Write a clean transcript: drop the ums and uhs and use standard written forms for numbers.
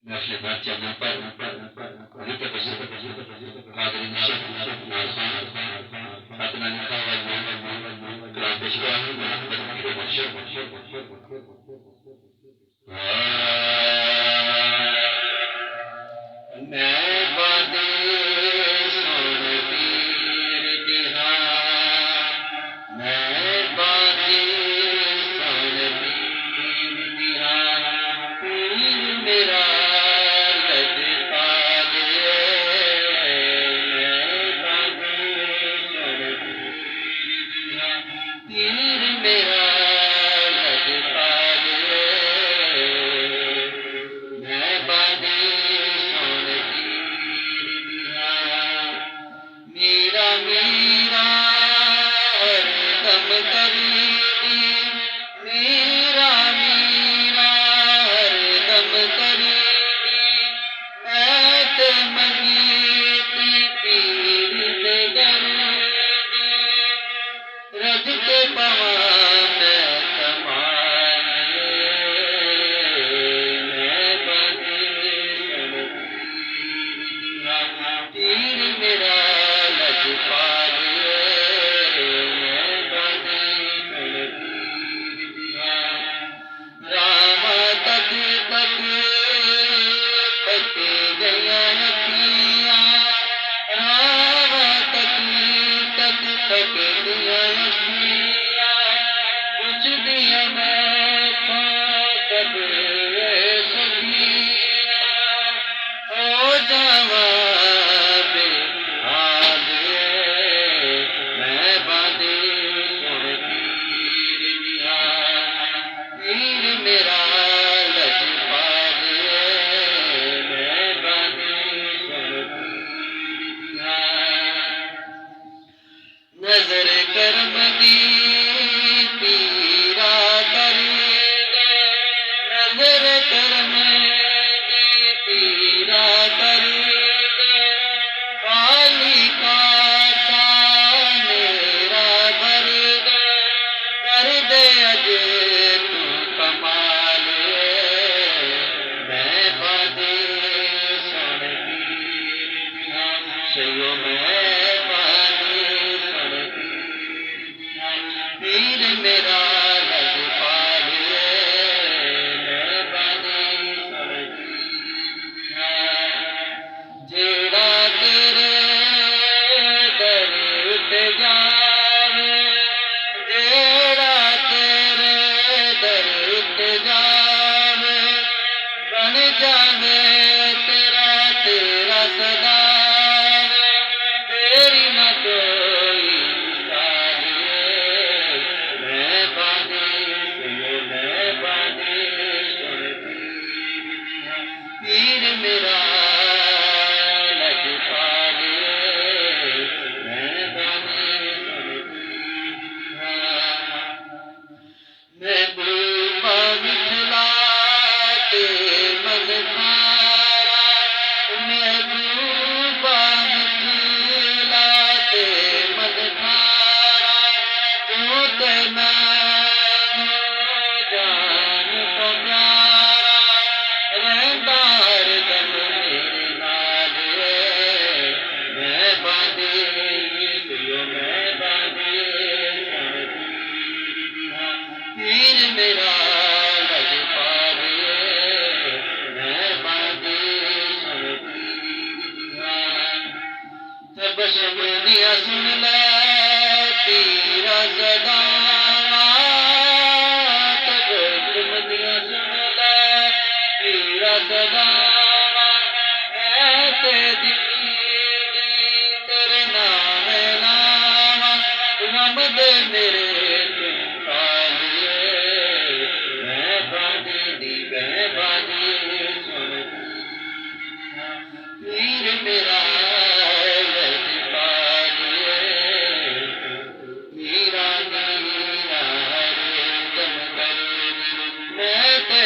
Nafle baca nampak kita bersama hadirin atnan kawal kelas sekolah berkira masyarakat मैं बादे सुन पीर दिहा मैं बादे सुन पीर दिहा पीर मेरा लज पाले मैं बादे सुन पीर दिहा पीर मेरा लज पाले मैं बादे मेरा मेरा हरदम करीबी मेरा मेरा हरदम करीबी मैं ते मंगीती पीर दे दर्दी रज के पवा मैं तमाने मैं बादे सुन पीर मेरा नजर करम दी पीरा कर दे नजर करम दी पीरा कर दे काली काटा मेरा भर दे कर दे अज तू कमाल मैं बादे सुन पीर दिहा सयो मैं पीर मेरा लज पाले मैं बादे सुन जेड़ा तेरे दर उठ जावे जेड़ा तेरे दर उठ जावे बन जावे तेरा तेरा सदा तेरी न कोई पीर मेरा लज पाले मैं बादे सुन महबूबा मिथला ते मन थारा महबूबा मिथला ते मन थारा तू ते मैं जान तो प्यारा रहता हरदम मेरे नाल मैं बादे सुयो मैं बादे सुन पीर मेरा लज पाले मैं बादे सुन जब शमदिया सुन ले पीरा सदा तब शमदिया सुन ले पीरा सदा मैं ते दिली तेरे नाम नाम रब दे मेरे मैं बादे सुन पीर मेरा लज पाले मेरा मेरा हरदम कर मैं ते